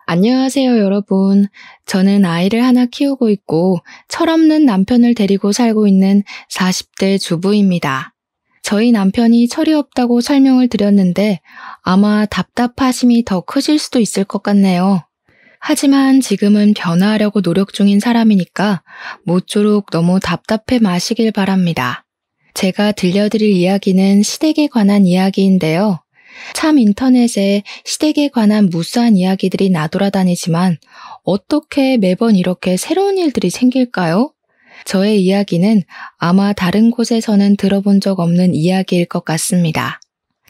안녕하세요, 여러분. 저는 아이를 하나 키우고 있고 철없는 남편을 데리고 살고 있는 40대 주부입니다. 저희 남편이 철이 없다고 설명을 드렸는데 아마 답답하심이 더 크실 수도 있을 것 같네요. 하지만 지금은 변화하려고 노력 중인 사람이니까 모쪼록 너무 답답해 마시길 바랍니다. 제가 들려드릴 이야기는 시댁에 관한 이야기인데요. 참 인터넷에 시댁에 관한 무수한 이야기들이 나돌아다니지만 어떻게 매번 이렇게 새로운 일들이 생길까요? 저의 이야기는 아마 다른 곳에서는 들어본 적 없는 이야기일 것 같습니다.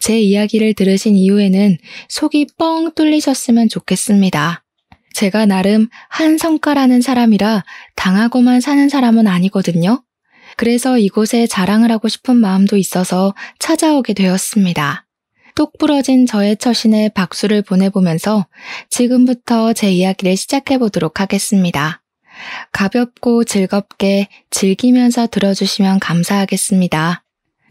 제 이야기를 들으신 이후에는 속이 뻥 뚫리셨으면 좋겠습니다. 제가 나름 한성가라는 사람이라 당하고만 사는 사람은 아니거든요. 그래서 이곳에 자랑을 하고 싶은 마음도 있어서 찾아오게 되었습니다. 똑 부러진 저의 처신에 박수를 보내보면서 지금부터 제 이야기를 시작해보도록 하겠습니다. 가볍고 즐겁게 즐기면서 들어주시면 감사하겠습니다.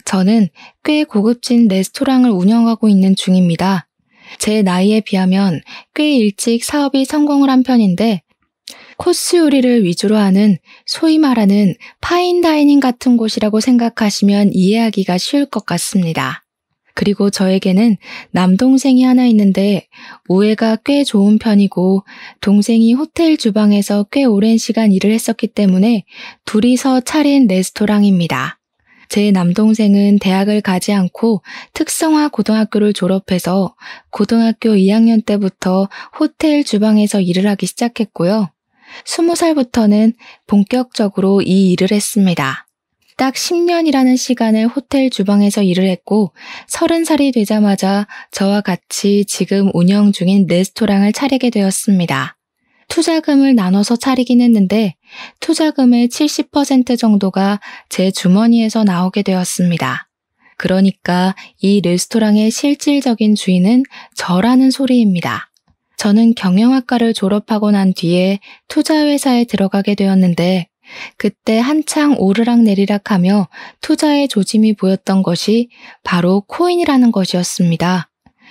저는 꽤 고급진 레스토랑을 운영하고 있는 중입니다. 제 나이에 비하면 꽤 일찍 사업이 성공을 한 편인데 코스 요리를 위주로 하는 소위 말하는 파인다이닝 같은 곳이라고 생각하시면 이해하기가 쉬울 것 같습니다. 그리고 저에게는 남동생이 하나 있는데 우애가 꽤 좋은 편이고 동생이 호텔 주방에서 꽤 오랜 시간 일을 했었기 때문에 둘이서 차린 레스토랑입니다. 제 남동생은 대학을 가지 않고 특성화 고등학교를 졸업해서 고등학교 2학년 때부터 호텔 주방에서 일을 하기 시작했고요. 20살부터는 본격적으로 이 일을 했습니다. 딱 10년이라는 시간을 호텔 주방에서 일을 했고 30살이 되자마자 저와 같이 지금 운영 중인 레스토랑을 차리게 되었습니다. 투자금을 나눠서 차리긴 했는데 투자금의 70% 정도가 제 주머니에서 나오게 되었습니다. 그러니까 이 레스토랑의 실질적인 주인은 저라는 소리입니다. 저는 경영학과를 졸업하고 난 뒤에 투자회사에 들어가게 되었는데 그때 한창 오르락내리락하며 투자의 조짐이 보였던 것이 바로 코인이라는 것이었습니다.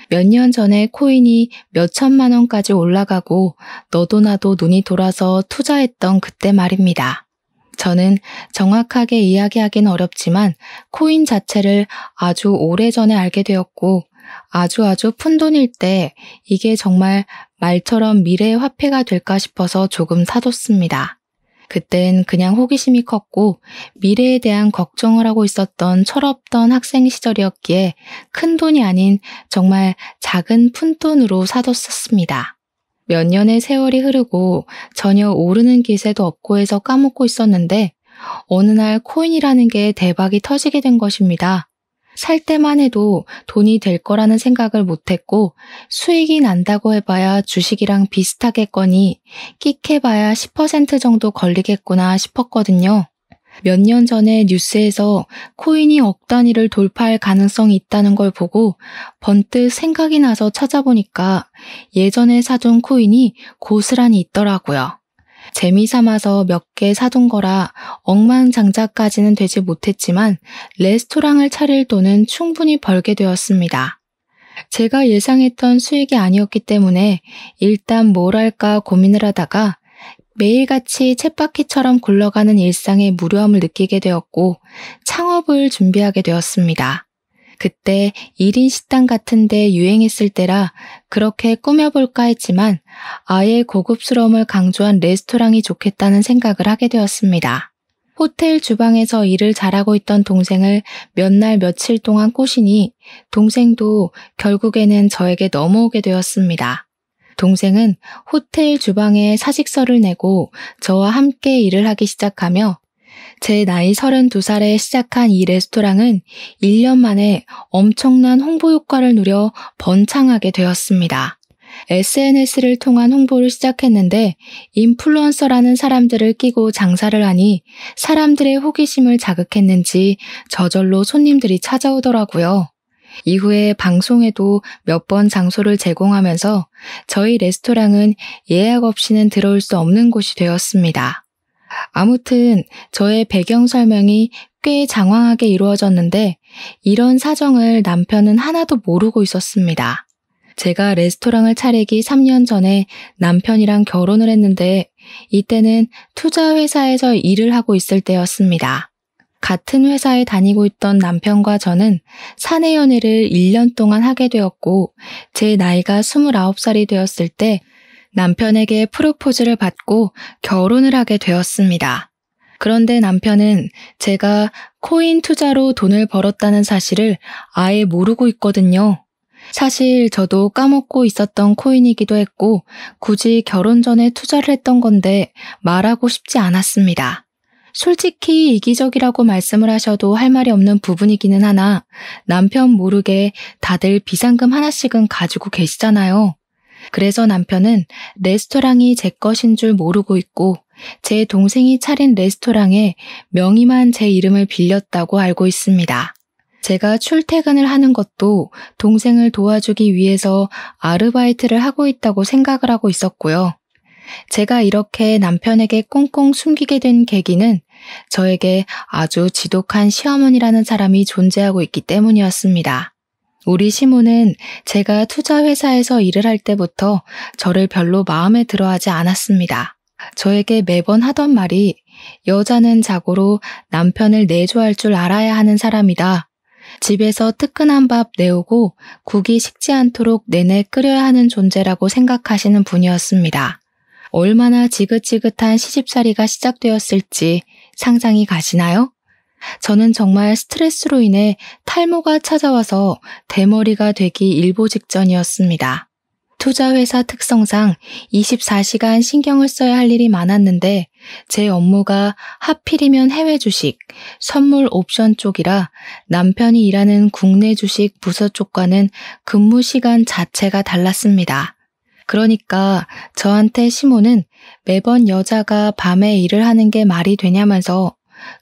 몇 년 전에 코인이 몇 천만 원까지 올라가고 너도 나도 눈이 돌아서 투자했던 그때 말입니다. 저는 정확하게 이야기하긴 어렵지만 코인 자체를 아주 오래전에 알게 되었고 아주 푼돈일 때 이게 정말 말처럼 미래의 화폐가 될까 싶어서 조금 사뒀습니다. 그땐 그냥 호기심이 컸고 미래에 대한 걱정을 하고 있었던 철없던 학생 시절이었기에 큰 돈이 아닌 정말 작은 푼돈으로 사뒀었습니다. 몇 년의 세월이 흐르고 전혀 오르는 기세도 없고 해서 까먹고 있었는데 어느 날 코인이라는 게 대박이 터지게 된 것입니다. 살 때만 해도 돈이 될 거라는 생각을 못했고 수익이 난다고 해봐야 주식이랑 비슷하겠거니 끽해봐야 10% 정도 걸리겠구나 싶었거든요. 몇 년 전에 뉴스에서 코인이 억 단위를 돌파할 가능성이 있다는 걸 보고 번뜩 생각이 나서 찾아보니까 예전에 사둔 코인이 고스란히 있더라고요. 재미삼아서 몇 개 사둔 거라 억만장자까지는 되지 못했지만 레스토랑을 차릴 돈은 충분히 벌게 되었습니다. 제가 예상했던 수익이 아니었기 때문에 일단 뭘 할까 고민을 하다가 매일같이 쳇바퀴처럼 굴러가는 일상의 무료함을 느끼게 되었고 창업을 준비하게 되었습니다. 그때 1인 식당 같은 데 유행했을 때라 그렇게 꾸며볼까 했지만 아예 고급스러움을 강조한 레스토랑이 좋겠다는 생각을 하게 되었습니다. 호텔 주방에서 일을 잘하고 있던 동생을 몇 날 며칠 동안 꼬시니 동생도 결국에는 저에게 넘어오게 되었습니다. 동생은 호텔 주방에 사직서를 내고 저와 함께 일을 하기 시작하며 제 나이 32살에 시작한 이 레스토랑은 1년 만에 엄청난 홍보 효과를 누려 번창하게 되었습니다. SNS를 통한 홍보를 시작했는데 인플루언서라는 사람들을 끼고 장사를 하니 사람들의 호기심을 자극했는지 저절로 손님들이 찾아오더라고요. 이후에 방송에도 몇 번 장소를 제공하면서 저희 레스토랑은 예약 없이는 들어올 수 없는 곳이 되었습니다. 아무튼 저의 배경 설명이 꽤 장황하게 이루어졌는데 이런 사정을 남편은 하나도 모르고 있었습니다. 제가 레스토랑을 차리기 3년 전에 남편이랑 결혼을 했는데 이때는 투자 회사에서 일을 하고 있을 때였습니다. 같은 회사에 다니고 있던 남편과 저는 사내 연애를 1년 동안 하게 되었고 제 나이가 29살이 되었을 때 남편에게 프로포즈를 받고 결혼을 하게 되었습니다. 그런데 남편은 제가 코인 투자로 돈을 벌었다는 사실을 아예 모르고 있거든요. 사실 저도 까먹고 있었던 코인이기도 했고 굳이 결혼 전에 투자를 했던 건데 말하고 싶지 않았습니다. 솔직히 이기적이라고 말씀을 하셔도 할 말이 없는 부분이기는 하나 남편 모르게 다들 비상금 하나씩은 가지고 계시잖아요. 그래서 남편은 레스토랑이 제 것인 줄 모르고 있고 제 동생이 차린 레스토랑에 명의만 제 이름을 빌렸다고 알고 있습니다. 제가 출퇴근을 하는 것도 동생을 도와주기 위해서 아르바이트를 하고 있다고 생각을 하고 있었고요. 제가 이렇게 남편에게 꽁꽁 숨기게 된 계기는 저에게 아주 지독한 시어머니라는 사람이 존재하고 있기 때문이었습니다. 우리 시모는 제가 투자 회사에서 일을 할 때부터 저를 별로 마음에 들어하지 않았습니다. 저에게 매번 하던 말이 여자는 자고로 남편을 내조할 줄 알아야 하는 사람이다. 집에서 뜨끈한 밥 내오고 국이 식지 않도록 내내 끓여야 하는 존재라고 생각하시는 분이었습니다. 얼마나 지긋지긋한 시집살이가 시작되었을지 상상이 가시나요? 저는 정말 스트레스로 인해 탈모가 찾아와서 대머리가 되기 일보 직전이었습니다. 투자회사 특성상 24시간 신경을 써야 할 일이 많았는데 제 업무가 하필이면 해외 주식, 선물 옵션 쪽이라 남편이 일하는 국내 주식 부서 쪽과는 근무 시간 자체가 달랐습니다. 그러니까 저한테 시모는 매번 여자가 밤에 일을 하는 게 말이 되냐면서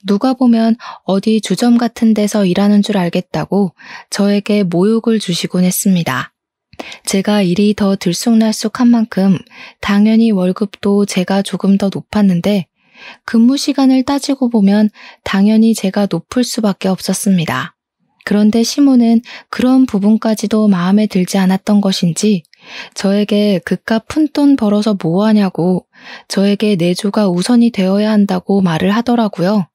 누가 보면 어디 주점 같은 데서 일하는 줄 알겠다고 저에게 모욕을 주시곤 했습니다. 제가 일이 더 들쑥날쑥한 만큼 당연히 월급도 제가 조금 더 높았는데 근무 시간을 따지고 보면 당연히 제가 높을 수밖에 없었습니다. 그런데 시모는 그런 부분까지도 마음에 들지 않았던 것인지 저에게 그깟 푼돈 벌어서 뭐하냐고 저에게 내조가 우선이 되어야 한다고 말을 하더라고요.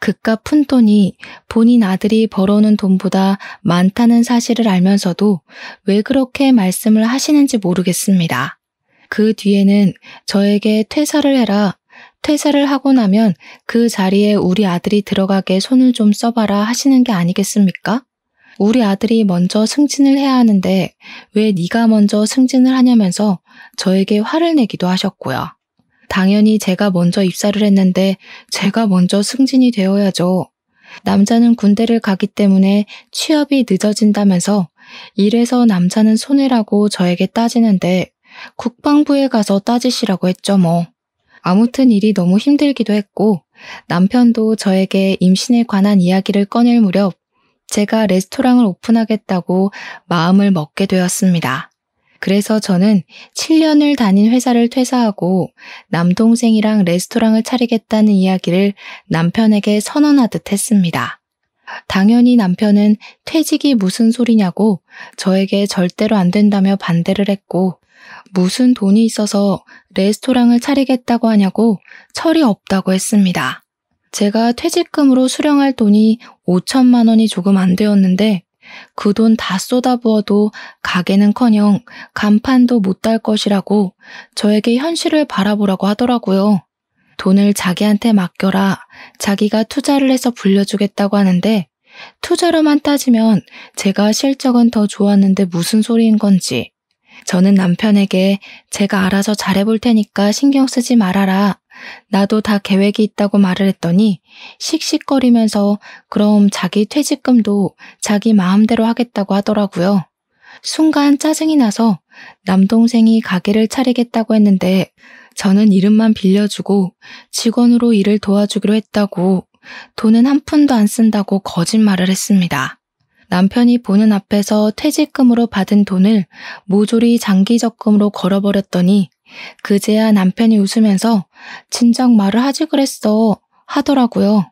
그깟 푼돈이 본인 아들이 벌어오는 돈보다 많다는 사실을 알면서도 왜 그렇게 말씀을 하시는지 모르겠습니다. 그 뒤에는 저에게 퇴사를 해라. 퇴사를 하고 나면 그 자리에 우리 아들이 들어가게 손을 좀 써봐라 하시는 게 아니겠습니까? 우리 아들이 먼저 승진을 해야 하는데 왜 네가 먼저 승진을 하냐면서 저에게 화를 내기도 하셨고요. 당연히 제가 먼저 입사를 했는데 제가 먼저 승진이 되어야죠. 남자는 군대를 가기 때문에 취업이 늦어진다면서 이래서 남자는 손해라고 저에게 따지는데 국방부에 가서 따지시라고 했죠 뭐. 아무튼 일이 너무 힘들기도 했고 남편도 저에게 임신에 관한 이야기를 꺼낼 무렵 제가 레스토랑을 오픈하겠다고 마음을 먹게 되었습니다. 그래서 저는 7년을 다닌 회사를 퇴사하고 남동생이랑 레스토랑을 차리겠다는 이야기를 남편에게 선언하듯 했습니다. 당연히 남편은 퇴직이 무슨 소리냐고 저에게 절대로 안 된다며 반대를 했고 무슨 돈이 있어서 레스토랑을 차리겠다고 하냐고 철이 없다고 했습니다. 제가 퇴직금으로 수령할 돈이 5천만 원이 조금 안 되었는데 그 돈 다 쏟아부어도 가게는커녕 간판도 못 달 것이라고 저에게 현실을 바라보라고 하더라고요. 돈을 자기한테 맡겨라. 자기가 투자를 해서 불려주겠다고 하는데 투자로만 따지면 제가 실적은 더 좋았는데 무슨 소리인 건지. 저는 남편에게 제가 알아서 잘해볼 테니까 신경 쓰지 말아라. 나도 다 계획이 있다고 말을 했더니 씩씩거리면서 그럼 자기 퇴직금도 자기 마음대로 하겠다고 하더라고요. 순간 짜증이 나서 남동생이 가게를 차리겠다고 했는데 저는 이름만 빌려주고 직원으로 일을 도와주기로 했다고 돈은 한 푼도 안 쓴다고 거짓말을 했습니다. 남편이 보는 앞에서 퇴직금으로 받은 돈을 모조리 장기적금으로 걸어버렸더니 그제야 남편이 웃으면서 진작 말을 하지 그랬어 하더라고요.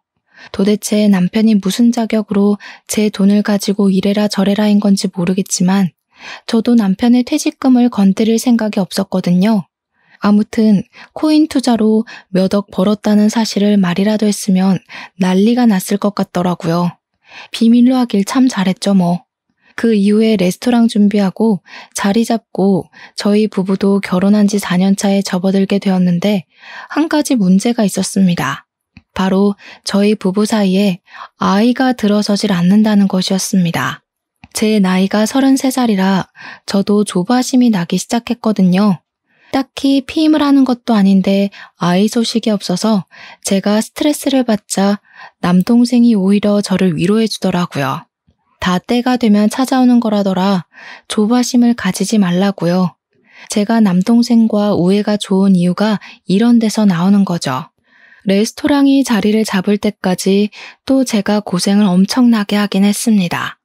도대체 남편이 무슨 자격으로 제 돈을 가지고 이래라 저래라인 건지 모르겠지만 저도 남편의 퇴직금을 건드릴 생각이 없었거든요. 아무튼 코인 투자로 몇 억 벌었다는 사실을 말이라도 했으면 난리가 났을 것 같더라고요. 비밀로 하길 참 잘했죠 뭐. 그 이후에 레스토랑 준비하고 자리 잡고 저희 부부도 결혼한 지 4년 차에 접어들게 되었는데 한 가지 문제가 있었습니다. 바로 저희 부부 사이에 아이가 들어서질 않는다는 것이었습니다. 제 나이가 33살이라 저도 조바심이 나기 시작했거든요. 딱히 피임을 하는 것도 아닌데 아이 소식이 없어서 제가 스트레스를 받자 남동생이 오히려 저를 위로해 주더라고요. 다 때가 되면 찾아오는 거라더라. 조바심을 가지지 말라고요. 제가 남동생과 우애가 좋은 이유가 이런 데서 나오는 거죠. 레스토랑이 자리를 잡을 때까지 또 제가 고생을 엄청나게 하긴 했습니다.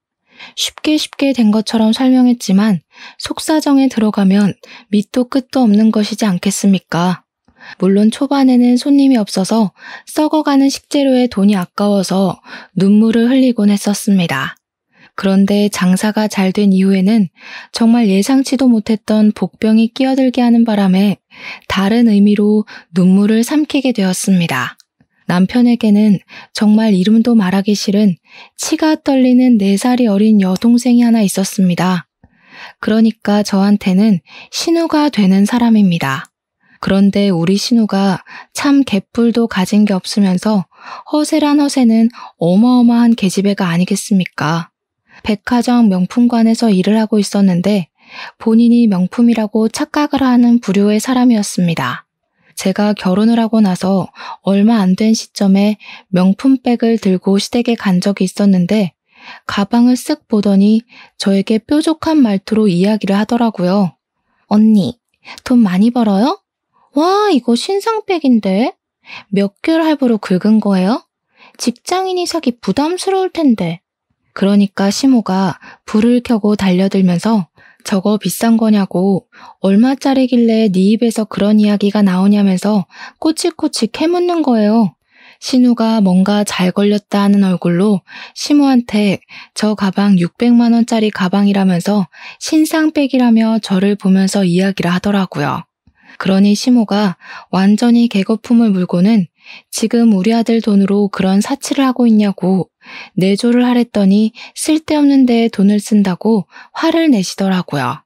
쉽게 된 것처럼 설명했지만 속사정에 들어가면 밑도 끝도 없는 것이지 않겠습니까? 물론 초반에는 손님이 없어서 썩어가는 식재료에 돈이 아까워서 눈물을 흘리곤 했었습니다. 그런데 장사가 잘 된 이후에는 정말 예상치도 못했던 복병이 끼어들게 하는 바람에 다른 의미로 눈물을 삼키게 되었습니다. 남편에게는 정말 이름도 말하기 싫은 치가 떨리는 4살이 어린 여동생이 하나 있었습니다. 그러니까 저한테는 신우가 되는 사람입니다. 그런데 우리 신우가 참 개뿔도 가진 게 없으면서 허세란 허세는 어마어마한 계집애가 아니겠습니까? 백화점 명품관에서 일을 하고 있었는데 본인이 명품이라고 착각을 하는 부류의 사람이었습니다. 제가 결혼을 하고 나서 얼마 안 된 시점에 명품백을 들고 시댁에 간 적이 있었는데 가방을 쓱 보더니 저에게 뾰족한 말투로 이야기를 하더라고요. 언니, 돈 많이 벌어요? 와, 이거 신상백인데? 몇 개월 할부로 긁은 거예요? 직장인이 사기 부담스러울 텐데. 그러니까 시모가 불을 켜고 달려들면서 저거 비싼 거냐고 얼마짜리길래 네 입에서 그런 이야기가 나오냐면서 꼬치꼬치 캐묻는 거예요. 신우가 뭔가 잘 걸렸다 하는 얼굴로 시모한테 저 가방 600만 원짜리 가방이라면서 신상백이라며 저를 보면서 이야기를 하더라고요. 그러니 시모가 완전히 개거품을 물고는 지금 우리 아들 돈으로 그런 사치를 하고 있냐고 내조를 하랬더니 쓸데없는 데에 돈을 쓴다고 화를 내시더라고요.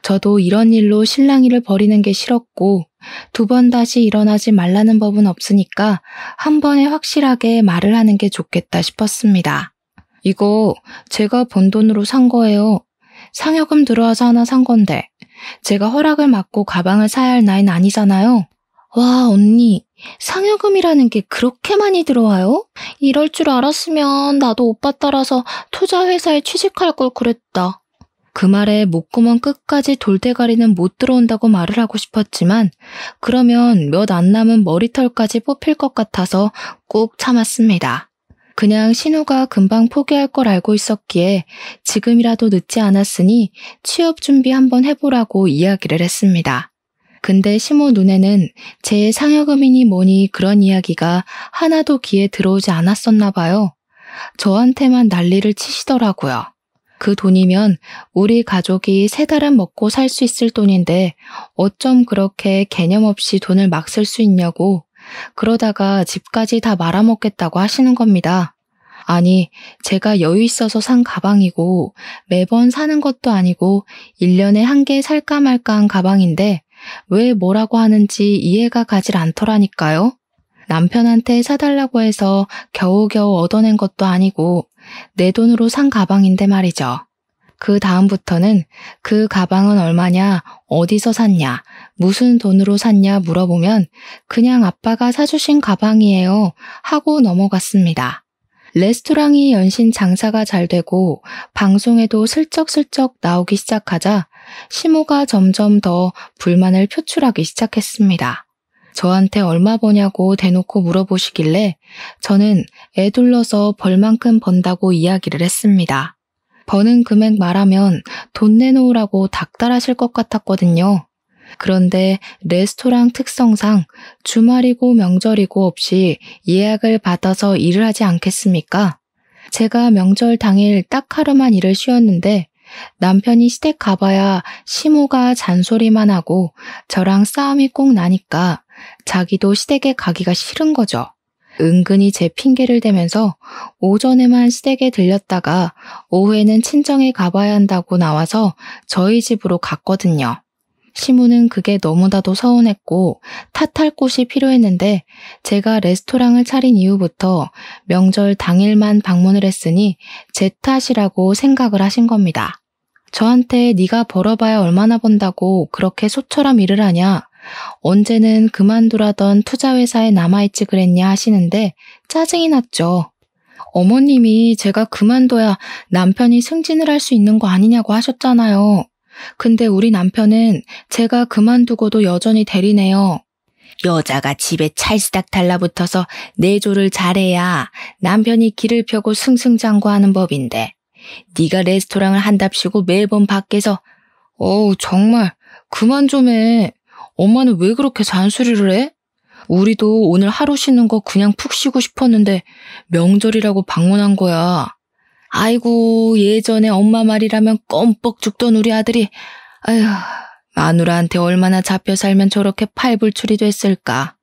저도 이런 일로 실랑이를 벌이는 게 싫었고 2번 다시 일어나지 말라는 법은 없으니까 한 번에 확실하게 말을 하는 게 좋겠다 싶었습니다. 이거 제가 번 돈으로 산 거예요. 상여금 들어와서 하나 산 건데 제가 허락을 받고 가방을 사야 할 나이는 아니잖아요. 와, 언니, 상여금이라는 게 그렇게 많이 들어와요? 이럴 줄 알았으면 나도 오빠 따라서 투자회사에 취직할 걸 그랬다. 그 말에 목구멍 끝까지 돌대가리는 못 들어온다고 말을 하고 싶었지만 그러면 몇 안 남은 머리털까지 뽑힐 것 같아서 꾹 참았습니다. 그냥 신우가 금방 포기할 걸 알고 있었기에 지금이라도 늦지 않았으니 취업 준비 한번 해보라고 이야기를 했습니다. 근데 시모 눈에는 제 상여금이니 뭐니 그런 이야기가 하나도 귀에 들어오지 않았었나 봐요. 저한테만 난리를 치시더라고요. 그 돈이면 우리 가족이 3달은 먹고 살 수 있을 돈인데 어쩜 그렇게 개념 없이 돈을 막 쓸 수 있냐고 그러다가 집까지 다 말아먹겠다고 하시는 겁니다. 아니, 제가 여유 있어서 산 가방이고 매번 사는 것도 아니고 1년에 1개 살까 말까 한 가방인데 왜 뭐라고 하는지 이해가 가질 않더라니까요. 남편한테 사달라고 해서 겨우겨우 얻어낸 것도 아니고 내 돈으로 산 가방인데 말이죠. 그 다음부터는 그 가방은 얼마냐, 어디서 샀냐, 무슨 돈으로 샀냐 물어보면 그냥 아빠가 사주신 가방이에요 하고 넘어갔습니다. 레스토랑이 연신 장사가 잘 되고 방송에도 슬쩍슬쩍 나오기 시작하자 시모가 점점 더 불만을 표출하기 시작했습니다. 저한테 얼마 버냐고 대놓고 물어보시길래 저는 애 둘러서 벌만큼 번다고 이야기를 했습니다. 버는 금액 말하면 돈 내놓으라고 닥달하실 것 같았거든요. 그런데 레스토랑 특성상 주말이고 명절이고 없이 예약을 받아서 일을 하지 않겠습니까? 제가 명절 당일 딱 하루만 일을 쉬었는데 남편이 시댁 가봐야 시모가 잔소리만 하고 저랑 싸움이 꼭 나니까 자기도 시댁에 가기가 싫은 거죠. 은근히 제 핑계를 대면서 오전에만 시댁에 들렸다가 오후에는 친정에 가봐야 한다고 나와서 저희 집으로 갔거든요. 시모는 그게 너무나도 서운했고 탓할 곳이 필요했는데 제가 레스토랑을 차린 이후부터 명절 당일만 방문을 했으니 제 탓이라고 생각을 하신 겁니다. 저한테 네가 벌어봐야 얼마나 번다고 그렇게 소처럼 일을 하냐, 언제는 그만두라던 투자회사에 남아있지 그랬냐 하시는데 짜증이 났죠. 어머님이 제가 그만둬야 남편이 승진을 할 수 있는 거 아니냐고 하셨잖아요. 근데 우리 남편은 제가 그만두고도 여전히 대리네요. 여자가 집에 찰스닥 달라붙어서 내조를 잘해야 남편이 길을 펴고 승승장구하는 법인데 네가 레스토랑을 한답시고 매번 밖에서 정말 그만 좀 해. 엄마는 왜 그렇게 잔소리를 해? 우리도 오늘 하루 쉬는 거 그냥 푹 쉬고 싶었는데 명절이라고 방문한 거야. 아이고, 예전에 엄마 말이라면 껌뻑 죽던 우리 아들이 아휴, 마누라한테 얼마나 잡혀 살면 저렇게 팔불출이 됐을까.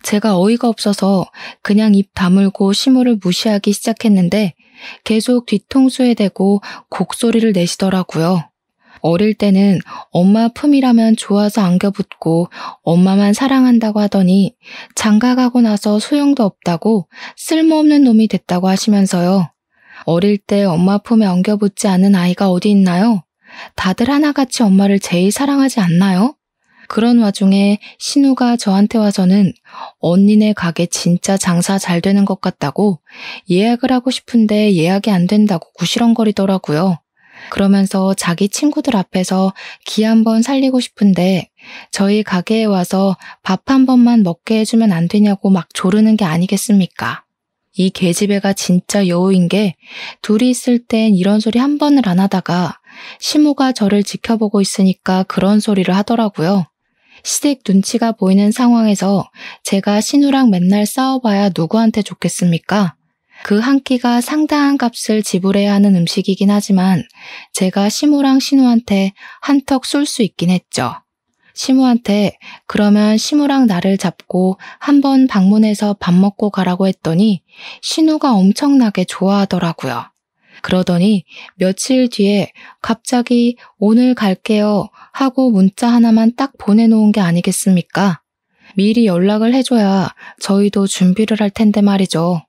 제가 어이가 없어서 그냥 입 다물고 시모를 무시하기 시작했는데 계속 뒤통수에 대고 곡소리를 내시더라고요. 어릴 때는 엄마 품이라면 좋아서 안겨붙고 엄마만 사랑한다고 하더니 장가가고 나서 소용도 없다고 쓸모없는 놈이 됐다고 하시면서요. 어릴 때 엄마 품에 엉겨붙지 않은 아이가 어디 있나요? 다들 하나같이 엄마를 제일 사랑하지 않나요? 그런 와중에 신우가 저한테 와서는 언니네 가게 진짜 장사 잘 되는 것 같다고 예약을 하고 싶은데 예약이 안 된다고 구시렁거리더라고요. 그러면서 자기 친구들 앞에서 기 한번 살리고 싶은데 저희 가게에 와서 밥 한 번만 먹게 해주면 안 되냐고 막 조르는 게 아니겠습니까? 이 계집애가 진짜 여우인 게 둘이 있을 땐 이런 소리 한 번을 안 하다가 시모가 저를 지켜보고 있으니까 그런 소리를 하더라고요. 시댁 눈치가 보이는 상황에서 제가 신우랑 맨날 싸워봐야 누구한테 좋겠습니까? 그 한 끼가 상당한 값을 지불해야 하는 음식이긴 하지만 제가 시모랑 신우한테 한턱 쏠 수 있긴 했죠. 시모한테 그러면 시모랑 나를 잡고 한번 방문해서 밥 먹고 가라고 했더니 신우가 엄청나게 좋아하더라고요. 그러더니 며칠 뒤에 갑자기 오늘 갈게요 하고 문자 하나만 딱 보내놓은 게 아니겠습니까? 미리 연락을 해줘야 저희도 준비를 할 텐데 말이죠.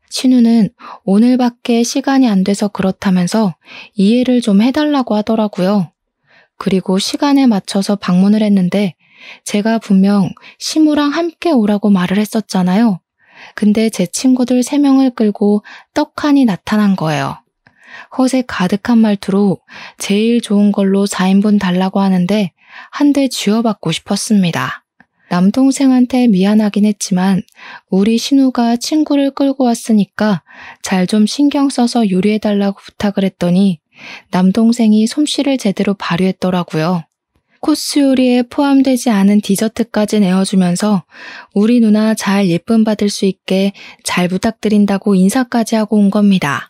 신우는 오늘밖에 시간이 안 돼서 그렇다면서 이해를 좀 해달라고 하더라고요. 그리고 시간에 맞춰서 방문을 했는데 제가 분명 시무랑 함께 오라고 말을 했었잖아요. 근데 제 친구들 3명을 끌고 떡하니 나타난 거예요. 허세 가득한 말투로 제일 좋은 걸로 4인분 달라고 하는데 한 대 쥐어받고 싶었습니다. 남동생한테 미안하긴 했지만 우리 신우가 친구를 끌고 왔으니까 잘 좀 신경 써서 요리해달라고 부탁을 했더니 남동생이 솜씨를 제대로 발휘했더라고요. 코스 요리에 포함되지 않은 디저트까지 내어주면서 우리 누나 잘 예쁨 받을 수 있게 잘 부탁드린다고 인사까지 하고 온 겁니다.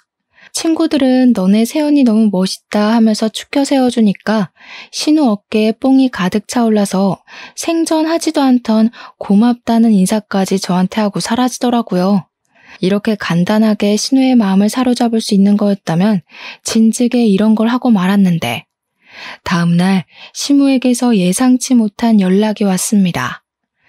친구들은 너네 세연이 너무 멋있다 하면서 축켜 세워주니까 신우 어깨에 뽕이 가득 차올라서 생전하지도 않던 고맙다는 인사까지 저한테 하고 사라지더라고요. 이렇게 간단하게 신우의 마음을 사로잡을 수 있는 거였다면 진즉에 이런 걸 하고 말았는데 다음날 시무에게서 예상치 못한 연락이 왔습니다.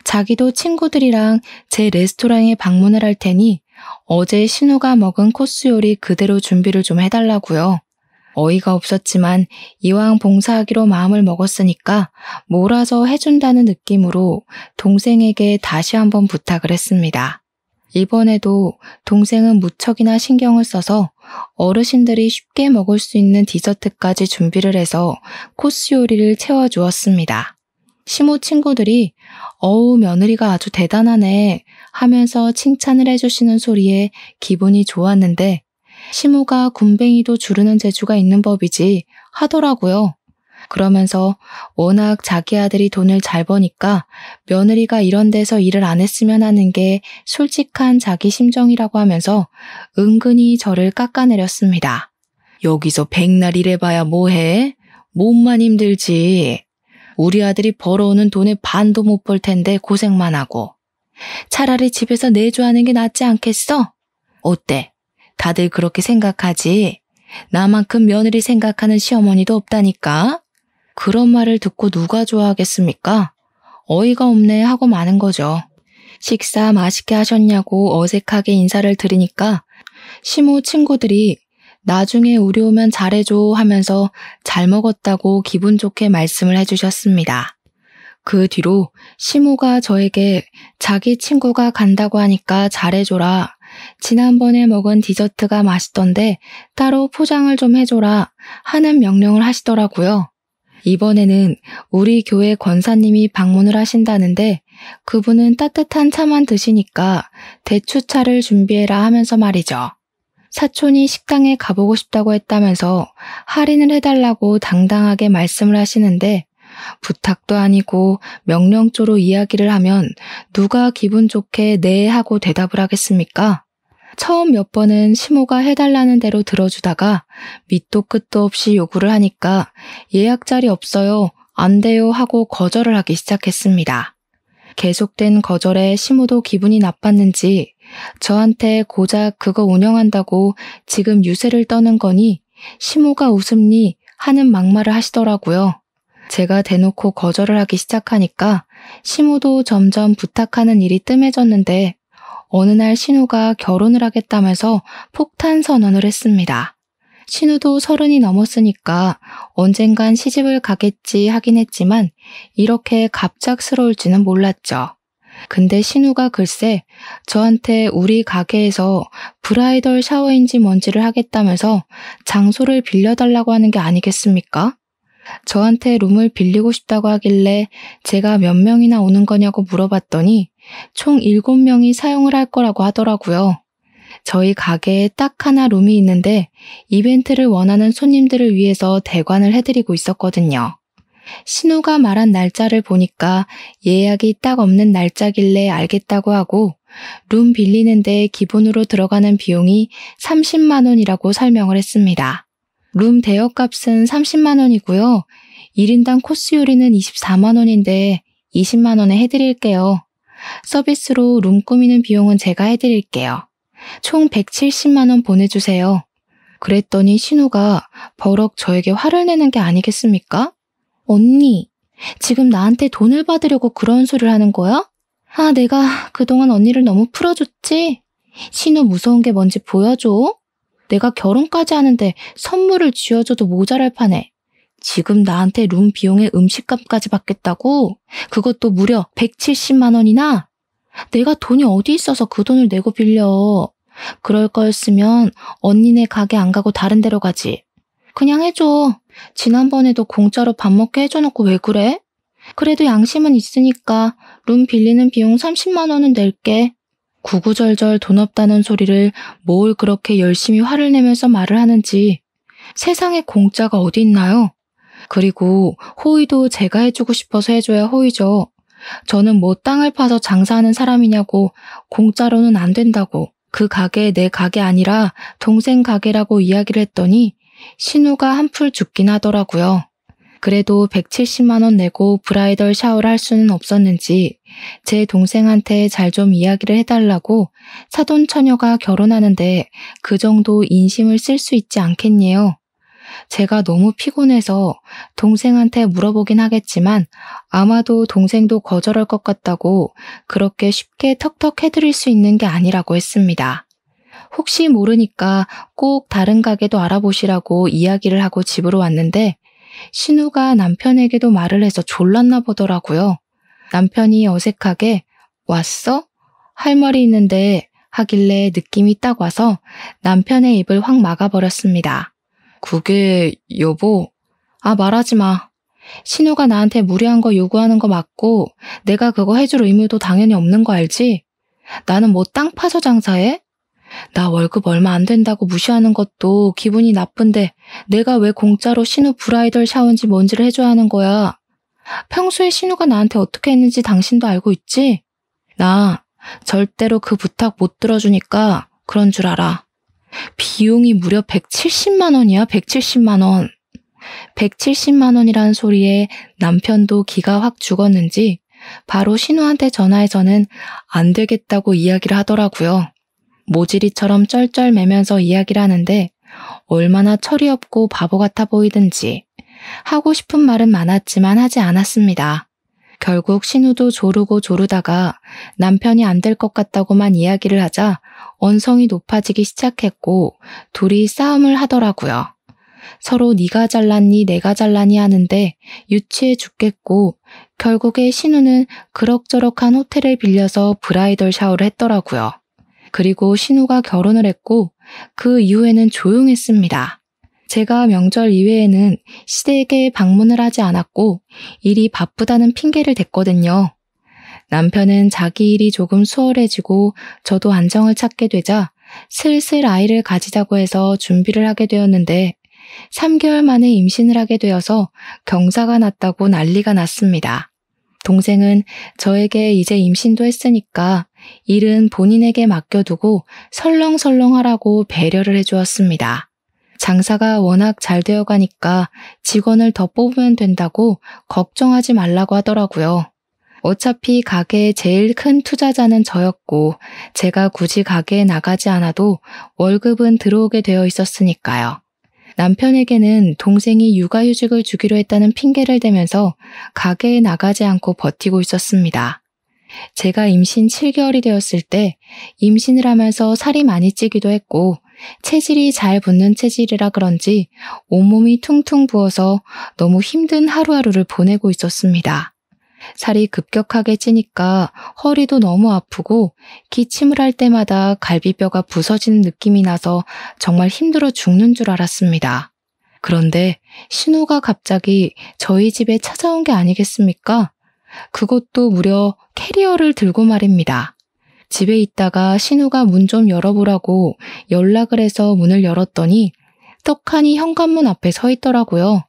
자기도 친구들이랑 제 레스토랑에 방문을 할 테니 어제 신우가 먹은 코스 요리 그대로 준비를 좀 해달라고요. 어이가 없었지만 이왕 봉사하기로 마음을 먹었으니까 몰아서 해준다는 느낌으로 동생에게 다시 한번 부탁을 했습니다. 이번에도 동생은 무척이나 신경을 써서 어르신들이 쉽게 먹을 수 있는 디저트까지 준비를 해서 코스 요리를 채워주었습니다. 시모 친구들이 어우 며느리가 아주 대단하네 하면서 칭찬을 해주시는 소리에 기분이 좋았는데 시모가 굼벵이도 주르는 재주가 있는 법이지 하더라고요. 그러면서 워낙 자기 아들이 돈을 잘 버니까 며느리가 이런 데서 일을 안 했으면 하는 게 솔직한 자기 심정이라고 하면서 은근히 저를 깎아내렸습니다. 여기서 백날 일해봐야 뭐해? 몸만 힘들지. 우리 아들이 벌어오는 돈의 반도 못 벌 텐데 고생만 하고. 차라리 집에서 내조하는 게 낫지 않겠어? 어때? 다들 그렇게 생각하지? 나만큼 며느리 생각하는 시어머니도 없다니까? 그런 말을 듣고 누가 좋아하겠습니까? 어이가 없네 하고 마는 거죠. 식사 맛있게 하셨냐고 어색하게 인사를 드리니까 시모 친구들이 나중에 우리 오면 잘해줘 하면서 잘 먹었다고 기분 좋게 말씀을 해주셨습니다. 그 뒤로 시모가 저에게 자기 친구가 간다고 하니까 잘해줘라. 지난번에 먹은 디저트가 맛있던데 따로 포장을 좀 해줘라 하는 명령을 하시더라고요. 이번에는 우리 교회 권사님이 방문을 하신다는데 그분은 따뜻한 차만 드시니까 대추차를 준비해라 하면서 말이죠. 사촌이 식당에 가보고 싶다고 했다면서 할인을 해달라고 당당하게 말씀을 하시는데 부탁도 아니고 명령조로 이야기를 하면 누가 기분 좋게 네 하고 대답을 하겠습니까? 처음 몇 번은 시모가 해달라는 대로 들어주다가 밑도 끝도 없이 요구를 하니까 예약 자리 없어요, 안 돼요 하고 거절을 하기 시작했습니다. 계속된 거절에 시모도 기분이 나빴는지 저한테 고작 그거 운영한다고 지금 유세를 떠는 거니 시모가 웃음니 하는 막말을 하시더라고요. 제가 대놓고 거절을 하기 시작하니까 시모도 점점 부탁하는 일이 뜸해졌는데 어느 날 신우가 결혼을 하겠다면서 폭탄 선언을 했습니다. 신우도 30이 넘었으니까 언젠간 시집을 가겠지 하긴 했지만 이렇게 갑작스러울지는 몰랐죠. 근데 신우가 글쎄 저한테 우리 가게에서 브라이덜 샤워인지 뭔지를 하겠다면서 장소를 빌려달라고 하는 게 아니겠습니까? 저한테 룸을 빌리고 싶다고 하길래 제가 몇 명이나 오는 거냐고 물어봤더니 총 7명이 사용을 할 거라고 하더라고요. 저희 가게에 딱 하나 룸이 있는데 이벤트를 원하는 손님들을 위해서 대관을 해드리고 있었거든요. 신우가 말한 날짜를 보니까 예약이 딱 없는 날짜길래 알겠다고 하고 룸 빌리는데 기본으로 들어가는 비용이 30만 원이라고 설명을 했습니다. 룸 대여값은 30만 원이고요. 1인당 코스 요리는 24만 원인데 20만 원에 해드릴게요. 서비스로 룸 꾸미는 비용은 제가 해드릴게요. 총 170만 원 보내주세요. 그랬더니 신우가 버럭 저에게 화를 내는 게 아니겠습니까? 언니, 지금 나한테 돈을 받으려고 그런 소리를 하는 거야? 아, 내가 그동안 언니를 너무 풀어줬지? 신우 무서운 게 뭔지 보여줘? 내가 결혼까지 하는데 선물을 쥐어줘도 모자랄 판에 지금 나한테 룸 비용에 음식값까지 받겠다고? 그것도 무려 170만 원이나? 내가 돈이 어디 있어서 그 돈을 내고 빌려. 그럴 거였으면 언니네 가게 안 가고 다른 데로 가지. 그냥 해줘. 지난번에도 공짜로 밥 먹게 해줘놓고 왜 그래? 그래도 양심은 있으니까 룸 빌리는 비용 30만 원은 낼게. 구구절절 돈 없다는 소리를 뭘 그렇게 열심히 화를 내면서 말을 하는지 세상에 공짜가 어디 있나요? 그리고 호의도 제가 해주고 싶어서 해줘야 호의죠. 저는 뭐 땅을 파서 장사하는 사람이냐고 공짜로는 안 된다고 그 가게 내 가게 아니라 동생 가게라고 이야기를 했더니 신우가 한풀 죽긴 하더라고요. 그래도 170만 원 내고 브라이덜 샤워를 할 수는 없었는지 제 동생한테 잘 좀 이야기를 해달라고 사돈 처녀가 결혼하는데 그 정도 인심을 쓸 수 있지 않겠니요? 제가 너무 피곤해서 동생한테 물어보긴 하겠지만 아마도 동생도 거절할 것 같다고 그렇게 쉽게 턱턱 해드릴 수 있는 게 아니라고 했습니다. 혹시 모르니까 꼭 다른 가게도 알아보시라고 이야기를 하고 집으로 왔는데 신우가 남편에게도 말을 해서 졸랐나 보더라고요. 남편이 어색하게 왔어? 할 말이 있는데 하길래 느낌이 딱 와서 남편의 입을 확 막아버렸습니다. 그게 여보? 아, 말하지 마. 신우가 나한테 무리한 거 요구하는 거 맞고 내가 그거 해줄 의무도 당연히 없는 거 알지? 나는 뭐 땅 파서 장사해? 나 월급 얼마 안 된다고 무시하는 것도 기분이 나쁜데 내가 왜 공짜로 신우 브라이덜 샤워인지 뭔지를 해줘야 하는 거야. 평소에 신우가 나한테 어떻게 했는지 당신도 알고 있지? 나 절대로 그 부탁 못 들어주니까 그런 줄 알아. 비용이 무려 170만 원이야, 170만 원. 170만 원이라는 소리에 남편도 기가 확 죽었는지 바로 신우한테 전화해서는 안 되겠다고 이야기를 하더라고요. 모질이처럼 쩔쩔매면서 이야기를 하는데 얼마나 철이 없고 바보 같아 보이든지 하고 싶은 말은 많았지만 하지 않았습니다. 결국 신우도 조르고 조르다가 남편이 안 될 것 같다고만 이야기를 하자 언성이 높아지기 시작했고 둘이 싸움을 하더라고요. 서로 네가 잘났니 내가 잘났니 하는데 유치해 죽겠고 결국에 신우는 그럭저럭한 호텔을 빌려서 브라이덜 샤워를 했더라고요. 그리고 신우가 결혼을 했고 그 이후에는 조용했습니다. 제가 명절 이외에는 시댁에 방문을 하지 않았고 일이 바쁘다는 핑계를 댔거든요. 남편은 자기 일이 조금 수월해지고 저도 안정을 찾게 되자 슬슬 아이를 가지자고 해서 준비를 하게 되었는데 3개월 만에 임신을 하게 되어서 경사가 났다고 난리가 났습니다. 동생은 저에게 이제 임신도 했으니까 일은 본인에게 맡겨두고 설렁설렁 하라고 배려를 해주었습니다. 장사가 워낙 잘 되어가니까 직원을 더 뽑으면 된다고 걱정하지 말라고 하더라고요. 어차피 가게의 제일 큰 투자자는 저였고 제가 굳이 가게에 나가지 않아도 월급은 들어오게 되어 있었으니까요. 남편에게는 동생이 육아휴직을 주기로 했다는 핑계를 대면서 가게에 나가지 않고 버티고 있었습니다. 제가 임신 7개월이 되었을 때 임신을 하면서 살이 많이 찌기도 했고 체질이 잘 붙는 체질이라 그런지 온몸이 퉁퉁 부어서 너무 힘든 하루하루를 보내고 있었습니다. 살이 급격하게 찌니까 허리도 너무 아프고 기침을 할 때마다 갈비뼈가 부서지는 느낌이 나서 정말 힘들어 죽는 줄 알았습니다. 그런데 신우가 갑자기 저희 집에 찾아온 게 아니겠습니까? 그것도 무려 캐리어를 들고 말입니다. 집에 있다가 신우가 문 좀 열어보라고 연락을 해서 문을 열었더니 떡하니 현관문 앞에 서 있더라고요.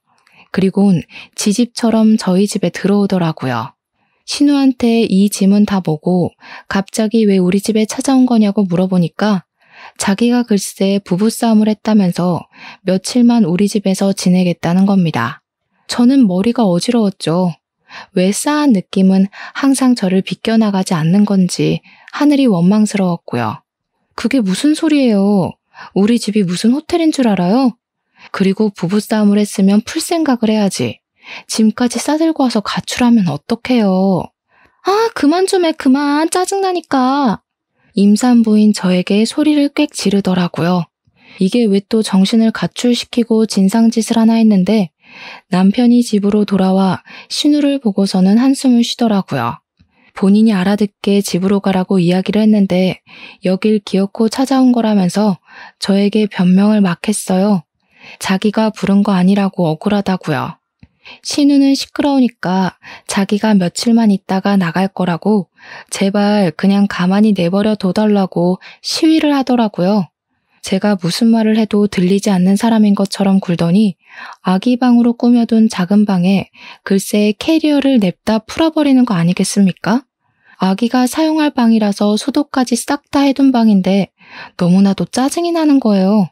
그리곤 지집처럼 저희 집에 들어오더라고요. 신우한테 이 짐은 다 뭐고 갑자기 왜 우리 집에 찾아온 거냐고 물어보니까 자기가 글쎄 부부싸움을 했다면서 며칠만 우리 집에서 지내겠다는 겁니다. 저는 머리가 어지러웠죠. 왜 싸한 느낌은 항상 저를 비껴나가지 않는 건지 하늘이 원망스러웠고요. 그게 무슨 소리예요? 우리 집이 무슨 호텔인 줄 알아요? 그리고 부부싸움을 했으면 풀 생각을 해야지. 짐까지 싸들고 와서 가출하면 어떡해요. 아, 그만 좀 해, 그만. 짜증나니까. 임산부인 저에게 소리를 꽥 지르더라고요. 이게 왜 또 정신을 가출시키고 진상짓을 하나 했는데 남편이 집으로 돌아와 신우를 보고서는 한숨을 쉬더라고요. 본인이 알아듣게 집으로 가라고 이야기를 했는데 여길 기어코 찾아온 거라면서 저에게 변명을 막 했어요. 자기가 부른 거 아니라고 억울하다고요. 신우는 시끄러우니까 자기가 며칠만 있다가 나갈 거라고 제발 그냥 가만히 내버려 둬달라고 시위를 하더라고요. 제가 무슨 말을 해도 들리지 않는 사람인 것처럼 굴더니 아기 방으로 꾸며둔 작은 방에 글쎄 캐리어를 냅다 풀어버리는 거 아니겠습니까? 아기가 사용할 방이라서 소독까지 싹 다 해둔 방인데 너무나도 짜증이 나는 거예요.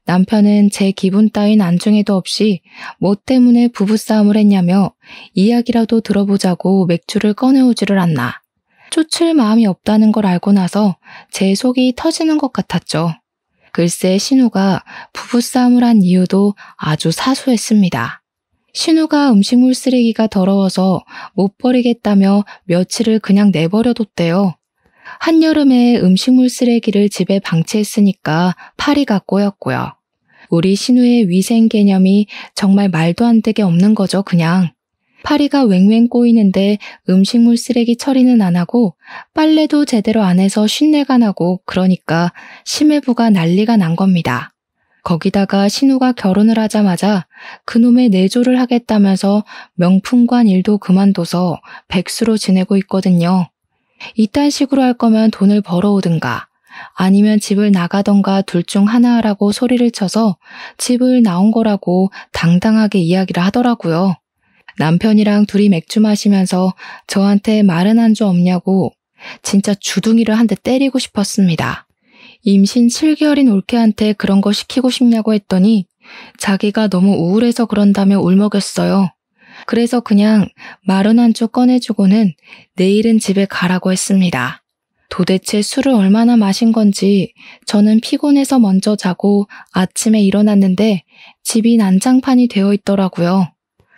남편은 제 기분 따윈 안중에도 없이 뭐 때문에 부부싸움을 했냐며 이야기라도 들어보자고 맥주를 꺼내오지를 않나. 쫓을 마음이 없다는 걸 알고 나서 제 속이 터지는 것 같았죠. 글쎄 신우가 부부싸움을 한 이유도 아주 사소했습니다. 신우가 음식물 쓰레기가 더러워서 못 버리겠다며 며칠을 그냥 내버려뒀대요. 한여름에 음식물 쓰레기를 집에 방치했으니까 파리가 꼬였고요. 우리 신우의 위생 개념이 정말 말도 안 되게 없는 거죠, 그냥. 파리가 웽웽 꼬이는데 음식물 쓰레기 처리는 안 하고 빨래도 제대로 안 해서 쉰내가 나고 그러니까 심해부가 난리가 난 겁니다. 거기다가 신우가 결혼을 하자마자 그놈의 내조를 하겠다면서 명품관 일도 그만둬서 백수로 지내고 있거든요. 이딴 식으로 할 거면 돈을 벌어오든가 아니면 집을 나가던가 둘 중 하나 하라고 소리를 쳐서 집을 나온 거라고 당당하게 이야기를 하더라고요. 남편이랑 둘이 맥주 마시면서 저한테 마른 안주 없냐고 진짜 주둥이를 한 대 때리고 싶었습니다. 임신 7개월인 올케한테 그런 거 시키고 싶냐고 했더니 자기가 너무 우울해서 그런다며 울먹였어요. 그래서 그냥 마른 안주 꺼내주고는 내일은 집에 가라고 했습니다. 도대체 술을 얼마나 마신 건지 저는 피곤해서 먼저 자고 아침에 일어났는데 집이 난장판이 되어 있더라고요.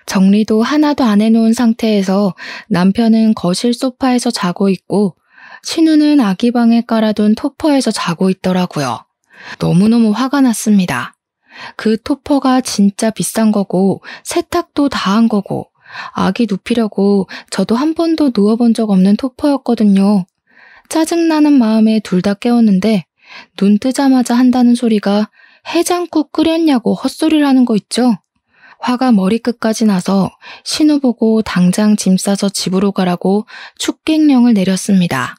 정리도 하나도 안 해놓은 상태에서 남편은 거실 소파에서 자고 있고 신우는 아기 방에 깔아둔 토퍼에서 자고 있더라고요. 너무너무 화가 났습니다. 그 토퍼가 진짜 비싼 거고 세탁도 다 한 거고 아기 눕히려고 저도 한 번도 누워본 적 없는 토퍼였거든요. 짜증나는 마음에 둘 다 깨웠는데 눈 뜨자마자 한다는 소리가 해장국 끓였냐고 헛소리를 하는 거 있죠? 화가 머리끝까지 나서 신우 보고 당장 짐 싸서 집으로 가라고 축객령을 내렸습니다.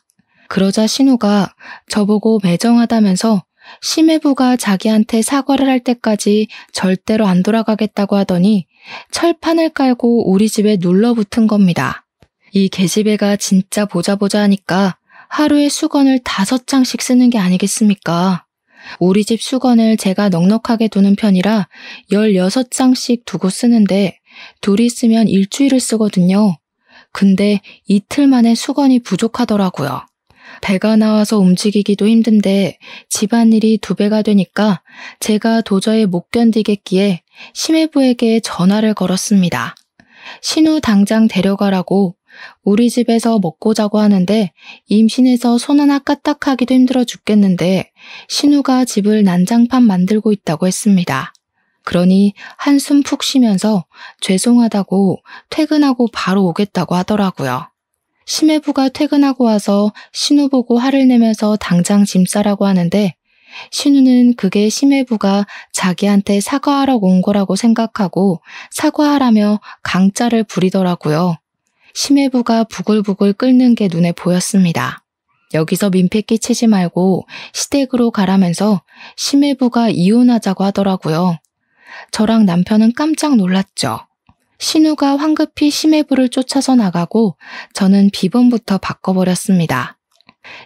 그러자 신우가 저보고 매정하다면서 심해부가 자기한테 사과를 할 때까지 절대로 안 돌아가겠다고 하더니 철판을 깔고 우리 집에 눌러붙은 겁니다. 이 계집애가 진짜 보자 하니까 하루에 수건을 5장씩 쓰는 게 아니겠습니까? 우리 집 수건을 제가 넉넉하게 두는 편이라 16장씩 두고 쓰는데 둘이 쓰면 일주일을 쓰거든요. 근데 이틀 만에 수건이 부족하더라고요. 배가 나와서 움직이기도 힘든데 집안일이 2배가 되니까 제가 도저히 못 견디겠기에 심해부에게 전화를 걸었습니다. 신우 당장 데려가라고. 우리 집에서 먹고 자고 하는데 임신해서 손 하나 까딱하기도 힘들어 죽겠는데 신우가 집을 난장판 만들고 있다고 했습니다. 그러니 한숨 푹 쉬면서 죄송하다고 퇴근하고 바로 오겠다고 하더라고요. 심해부가 퇴근하고 와서 신우 보고 화를 내면서 당장 짐 싸라고 하는데 신우는 그게 심해부가 자기한테 사과하러 온 거라고 생각하고 사과하라며 강짜를 부리더라고요. 심해부가 부글부글 끓는 게 눈에 보였습니다. 여기서 민폐 끼치지 말고 시댁으로 가라면서 심해부가 이혼하자고 하더라고요. 저랑 남편은 깜짝 놀랐죠. 신우가 황급히 심해부를 쫓아서 나가고 저는 비번부터 바꿔버렸습니다.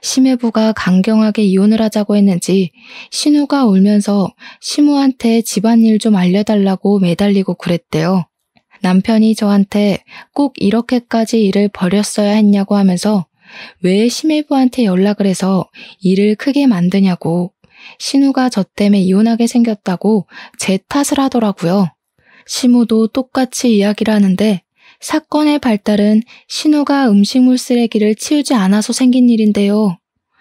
심해부가 강경하게 이혼을 하자고 했는지 신우가 울면서 시무한테 집안일 좀 알려달라고 매달리고 그랬대요. 남편이 저한테 꼭 이렇게까지 일을 벌였어야 했냐고 하면서 왜 심해부한테 연락을 해서 일을 크게 만드냐고 신우가 저 때문에 이혼하게 생겼다고 제 탓을 하더라고요. 시무도 똑같이 이야기를 하는데 사건의 발달은 신우가 음식물 쓰레기를 치우지 않아서 생긴 일인데요.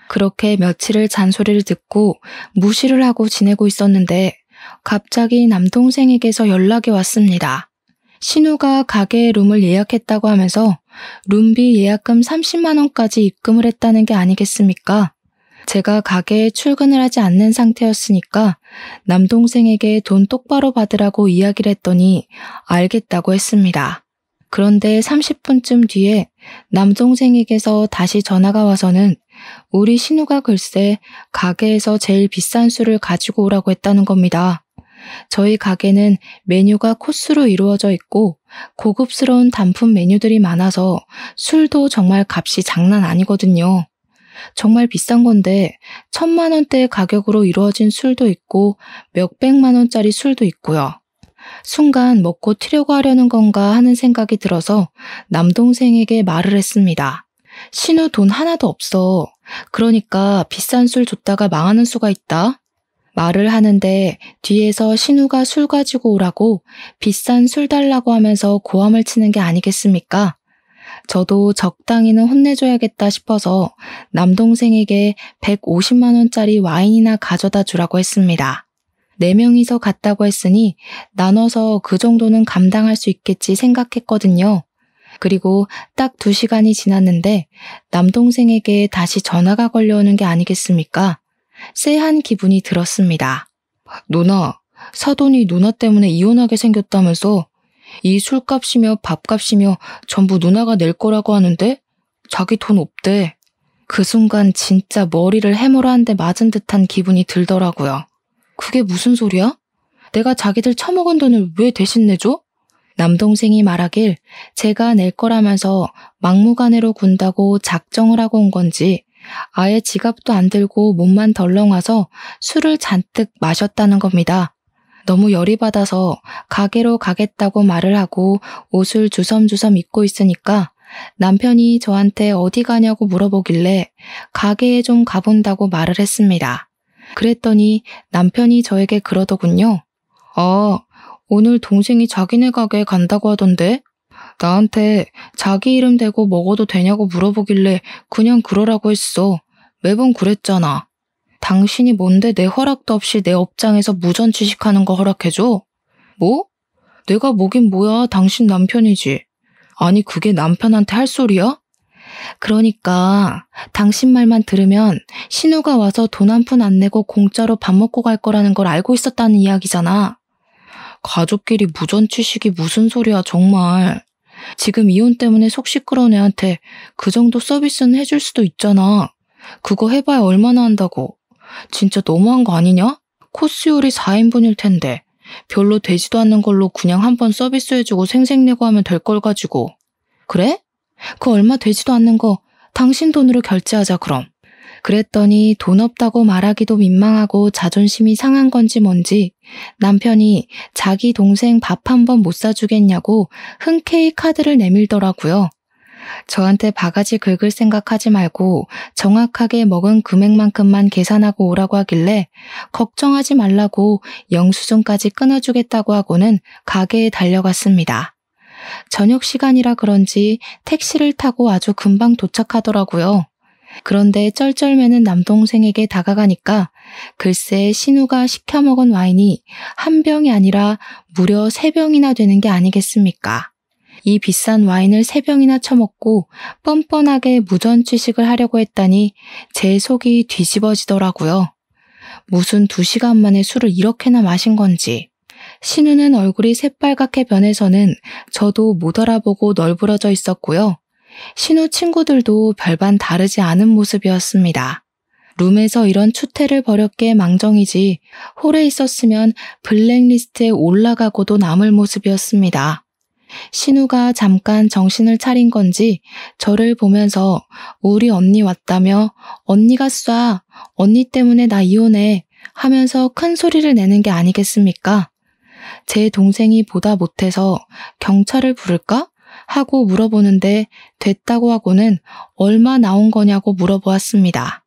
그렇게 며칠을 잔소리를 듣고 무시를 하고 지내고 있었는데 갑자기 남동생에게서 연락이 왔습니다. 신우가 가게에 룸을 예약했다고 하면서 룸비 예약금 30만 원까지 입금을 했다는 게 아니겠습니까? 제가 가게에 출근을 하지 않는 상태였으니까 남동생에게 돈 똑바로 받으라고 이야기를 했더니 알겠다고 했습니다. 그런데 30분쯤 뒤에 남동생에게서 다시 전화가 와서는 우리 신우가 글쎄 가게에서 제일 비싼 술을 가지고 오라고 했다는 겁니다. 저희 가게는 메뉴가 코스로 이루어져 있고 고급스러운 단품 메뉴들이 많아서 술도 정말 값이 장난 아니거든요. 정말 비싼 건데 1,000만 원대 가격으로 이루어진 술도 있고 몇백만 원짜리 술도 있고요. 순간 먹고 튀려고 하려는 건가 하는 생각이 들어서 남동생에게 말을 했습니다. 신우 돈 하나도 없어. 그러니까 비싼 술 줬다가 망하는 수가 있다. 말을 하는데 뒤에서 신우가 술 가지고 오라고 비싼 술 달라고 하면서 고함을 치는 게 아니겠습니까? 저도 적당히는 혼내줘야겠다 싶어서 남동생에게 150만 원짜리 와인이나 가져다 주라고 했습니다. 4명이서 갔다고 했으니 나눠서 그 정도는 감당할 수 있겠지 생각했거든요. 그리고 딱 2시간이 지났는데 남동생에게 다시 전화가 걸려오는 게 아니겠습니까? 쎄한 기분이 들었습니다. 누나, 사돈이 누나 때문에 이혼하게 생겼다면서 이 술값이며 밥값이며 전부 누나가 낼 거라고 하는데 자기 돈 없대. 그 순간 진짜 머리를 해머라 한 대 맞은 듯한 기분이 들더라고요. 그게 무슨 소리야? 내가 자기들 처먹은 돈을 왜 대신 내줘? 남동생이 말하길 제가 낼 거라면서 막무가내로 군다고 작정을 하고 온 건지 아예 지갑도 안 들고 몸만 덜렁 와서 술을 잔뜩 마셨다는 겁니다. 너무 열이 받아서 가게로 가겠다고 말을 하고 옷을 주섬주섬 입고 있으니까 남편이 저한테 어디 가냐고 물어보길래 가게에 좀 가본다고 말을 했습니다. 그랬더니 남편이 저에게 그러더군요. 아, 오늘 동생이 자기네 가게에 간다고 하던데? 나한테 자기 이름 대고 먹어도 되냐고 물어보길래 그냥 그러라고 했어. 매번 그랬잖아. 당신이 뭔데 내 허락도 없이 내 업장에서 무전 취식하는 거 허락해줘? 뭐? 내가 뭐긴 뭐야, 당신 남편이지. 아니 그게 남편한테 할 소리야? 그러니까 당신 말만 들으면 신우가 와서 돈 한 푼 안 내고 공짜로 밥 먹고 갈 거라는 걸 알고 있었다는 이야기잖아. 가족끼리 무전 취식이 무슨 소리야 정말. 지금 이혼 때문에 속 시끄러운 애한테 그 정도 서비스는 해줄 수도 있잖아. 그거 해봐야 얼마나 한다고. 진짜 너무한 거 아니냐? 코스 요리 4인분일 텐데 별로 되지도 않는 걸로 그냥 한번 서비스 해주고 생색내고 하면 될 걸 가지고. 그래? 그 얼마 되지도 않는 거 당신 돈으로 결제하자 그럼. 그랬더니 돈 없다고 말하기도 민망하고 자존심이 상한 건지 뭔지 남편이 자기 동생 밥 한 번 못 사주겠냐고 흔쾌히 카드를 내밀더라고요. 저한테 바가지 긁을 생각하지 말고 정확하게 먹은 금액만큼만 계산하고 오라고 하길래 걱정하지 말라고 영수증까지 끊어주겠다고 하고는 가게에 달려갔습니다. 저녁 시간이라 그런지 택시를 타고 아주 금방 도착하더라고요. 그런데 쩔쩔매는 남동생에게 다가가니까 글쎄 신우가 시켜 먹은 와인이 한 병이 아니라 무려 3병이나 되는 게 아니겠습니까? 이 비싼 와인을 3병이나 처먹고 뻔뻔하게 무전 취식을 하려고 했다니 제 속이 뒤집어지더라고요. 무슨 2시간 만에 술을 이렇게나 마신 건지. 신우는 얼굴이 새빨갛게 변해서는 저도 못 알아보고 널브러져 있었고요. 신우 친구들도 별반 다르지 않은 모습이었습니다. 룸에서 이런 추태를 벌였기에 망정이지 홀에 있었으면 블랙리스트에 올라가고도 남을 모습이었습니다. 신우가 잠깐 정신을 차린 건지 저를 보면서 우리 언니 왔다며 언니가 쏴, 언니 때문에 나 이혼해 하면서 큰 소리를 내는 게 아니겠습니까? 제 동생이 보다 못해서 경찰을 부를까? 하고 물어보는데 됐다고 하고는 얼마 나온 거냐고 물어보았습니다.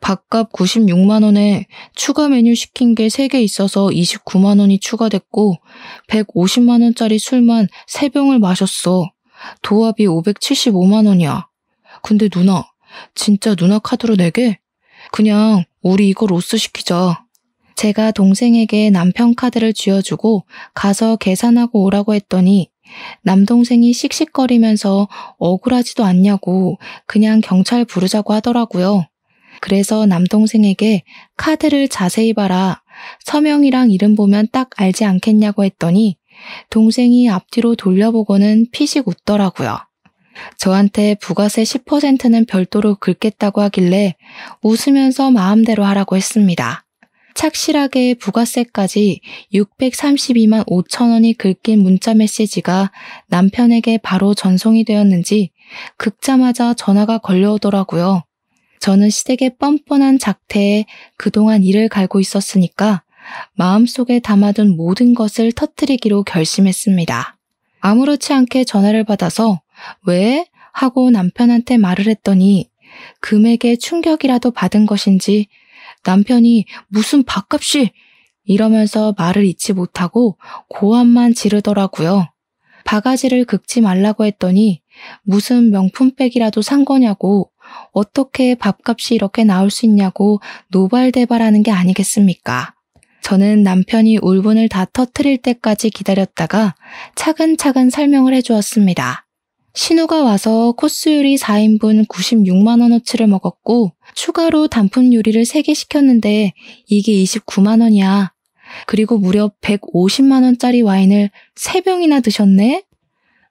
밥값 96만 원에 추가 메뉴 시킨 게 3개 있어서 29만 원이 추가됐고 150만 원짜리 술만 3병을 마셨어. 도합이 575만 원이야. 근데 누나, 진짜 누나 카드로 내게? 그냥 우리 이거 로스 시키자. 제가 동생에게 남편 카드를 쥐어주고 가서 계산하고 오라고 했더니 남동생이 씩씩거리면서 억울하지도 않냐고 그냥 경찰 부르자고 하더라고요. 그래서 남동생에게 카드를 자세히 봐라. 서명이랑 이름 보면 딱 알지 않겠냐고 했더니 동생이 앞뒤로 돌려보고는 피식 웃더라고요. 저한테 부가세 10%는 별도로 긁겠다고 하길래 웃으면서 마음대로 하라고 했습니다. 착실하게 부가세까지 632만 5천 원이 긁힌 문자 메시지가 남편에게 바로 전송이 되었는지 긁자마자 전화가 걸려오더라고요. 저는 시댁의 뻔뻔한 작태에 그동안 이를 갈고 있었으니까 마음속에 담아둔 모든 것을 터뜨리기로 결심했습니다. 아무렇지 않게 전화를 받아서 왜? 하고 남편한테 말을 했더니 금액에 충격이라도 받은 것인지 남편이 무슨 밥값이 이러면서 말을 잊지 못하고 고함만 지르더라고요. 바가지를 긁지 말라고 했더니 무슨 명품백이라도 산 거냐고 어떻게 밥값이 이렇게 나올 수 있냐고 노발대발하는 게 아니겠습니까? 저는 남편이 울분을 다 터뜨릴 때까지 기다렸다가 차근차근 설명을 해주었습니다. 신우가 와서 코스 요리 4인분 96만 원어치를 먹었고 추가로 단품 요리를 3개 시켰는데 이게 29만 원이야. 그리고 무려 150만 원짜리 와인을 3병이나 드셨네?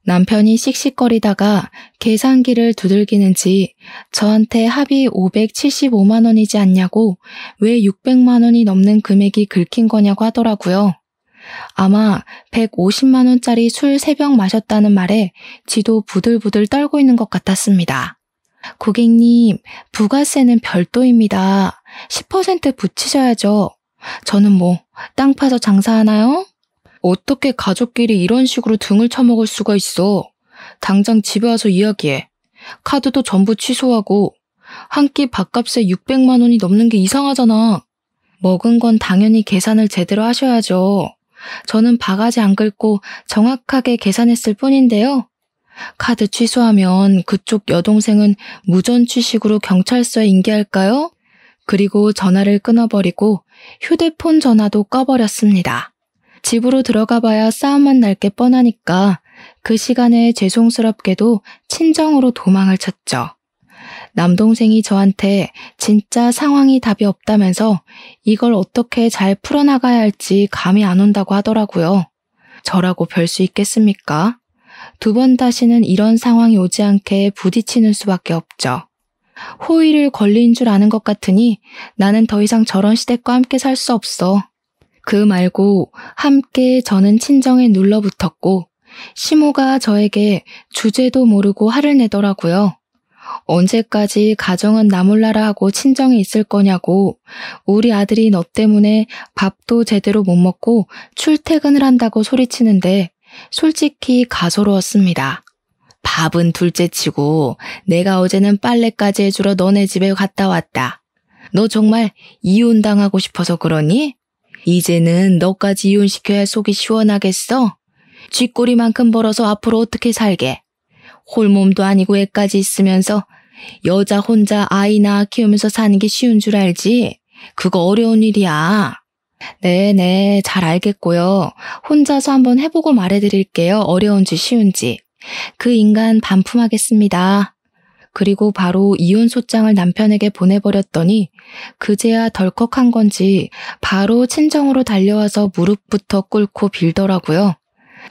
남편이 씩씩거리다가 계산기를 두들기는지 저한테 합이 575만 원이지 않냐고 왜 600만 원이 넘는 금액이 긁힌 거냐고 하더라고요. 아마 150만 원짜리 술 3병 마셨다는 말에 지도 부들부들 떨고 있는 것 같았습니다. 고객님, 부가세는 별도입니다. 10% 붙이셔야죠. 저는 뭐 땅 파서 장사하나요? 어떻게 가족끼리 이런 식으로 등을 쳐먹을 수가 있어? 당장 집에 와서 이야기해. 카드도 전부 취소하고 한 끼 밥값에 600만 원이 넘는 게 이상하잖아. 먹은 건 당연히 계산을 제대로 하셔야죠. 저는 바가지 안 긁고 정확하게 계산했을 뿐인데요. 카드 취소하면 그쪽 여동생은 무전 취식으로 경찰서에 인계할까요? 그리고 전화를 끊어버리고 휴대폰 전화도 꺼버렸습니다. 집으로 들어가 봐야 싸움만 날 게 뻔하니까 그 시간에 죄송스럽게도 친정으로 도망을 쳤죠. 남동생이 저한테 진짜 상황이 답이 없다면서 이걸 어떻게 잘 풀어나가야 할지 감이 안 온다고 하더라고요. 저라고 별 수 있겠습니까? 2번 다시는 이런 상황이 오지 않게 부딪히는 수밖에 없죠. 호의를 권리인 줄 아는 것 같으니 나는 더 이상 저런 시댁과 함께 살 수 없어. 그 말고 함께 저는 친정에 눌러붙었고 시모가 저에게 주제도 모르고 화를 내더라고요. 언제까지 가정은 나 몰라라 하고 친정에 있을 거냐고, 우리 아들이 너 때문에 밥도 제대로 못 먹고 출퇴근을 한다고 소리치는데 솔직히 가소로웠습니다. 밥은 둘째치고 내가 어제는 빨래까지 해주러 너네 집에 갔다 왔다. 너 정말 이혼당하고 싶어서 그러니? 이제는 너까지 이혼시켜야 속이 시원하겠어? 쥐꼬리만큼 벌어서 앞으로 어떻게 살게? 홀몸도 아니고 애까지 있으면서 여자 혼자 아이 낳아 키우면서 사는 게 쉬운 줄 알지? 그거 어려운 일이야. 네네, 잘 알겠고요. 혼자서 한번 해보고 말해드릴게요. 어려운지 쉬운지. 그 인간 반품하겠습니다. 그리고 바로 이혼 소장을 남편에게 보내버렸더니 그제야 덜컥한 건지 바로 친정으로 달려와서 무릎부터 꿇고 빌더라고요.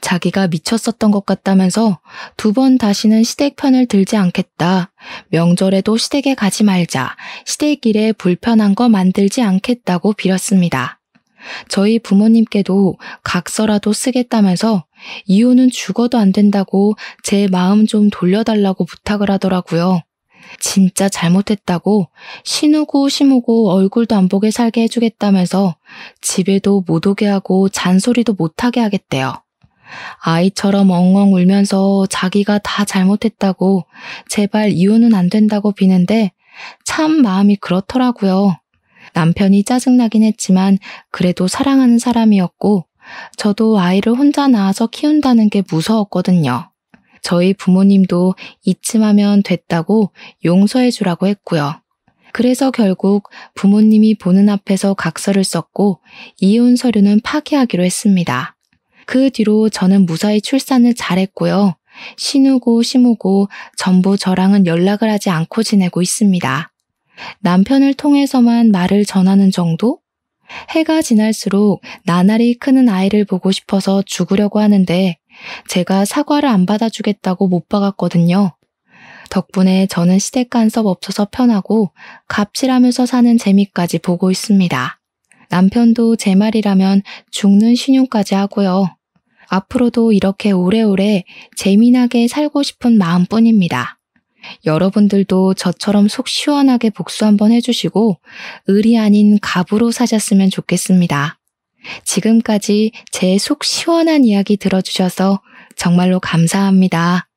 자기가 미쳤었던 것 같다면서 2번 다시는 시댁 편을 들지 않겠다. 명절에도 시댁에 가지 말자. 시댁 일에 불편한 거 만들지 않겠다고 빌었습니다. 저희 부모님께도 각서라도 쓰겠다면서 이혼은 죽어도 안 된다고 제 마음 좀 돌려달라고 부탁을 하더라고요. 진짜 잘못했다고 신우고 심우고 얼굴도 안 보게 살게 해주겠다면서 집에도 못 오게 하고 잔소리도 못하게 하겠대요. 아이처럼 엉엉 울면서 자기가 다 잘못했다고 제발 이혼은 안 된다고 비는데 참 마음이 그렇더라고요. 남편이 짜증나긴 했지만 그래도 사랑하는 사람이었고 저도 아이를 혼자 낳아서 키운다는 게 무서웠거든요. 저희 부모님도 이쯤 하면 됐다고 용서해 주라고 했고요. 그래서 결국 부모님이 보는 앞에서 각서를 썼고 이혼 서류는 파기하기로 했습니다. 그 뒤로 저는 무사히 출산을 잘했고요. 신우고 심우고 전부 저랑은 연락을 하지 않고 지내고 있습니다. 남편을 통해서만 말을 전하는 정도? 해가 지날수록 나날이 크는 아이를 보고 싶어서 죽으려고 하는데 제가 사과를 안 받아주겠다고 못 박았거든요. 덕분에 저는 시댁 간섭 없어서 편하고 갑질하면서 사는 재미까지 보고 있습니다. 남편도 제 말이라면 죽는 신용까지 하고요. 앞으로도 이렇게 오래오래 재미나게 살고 싶은 마음뿐입니다. 여러분들도 저처럼 속 시원하게 복수 한번 해주시고 을이 아닌 갑으로 사셨으면 좋겠습니다. 지금까지 제 속 시원한 이야기 들어주셔서 정말로 감사합니다.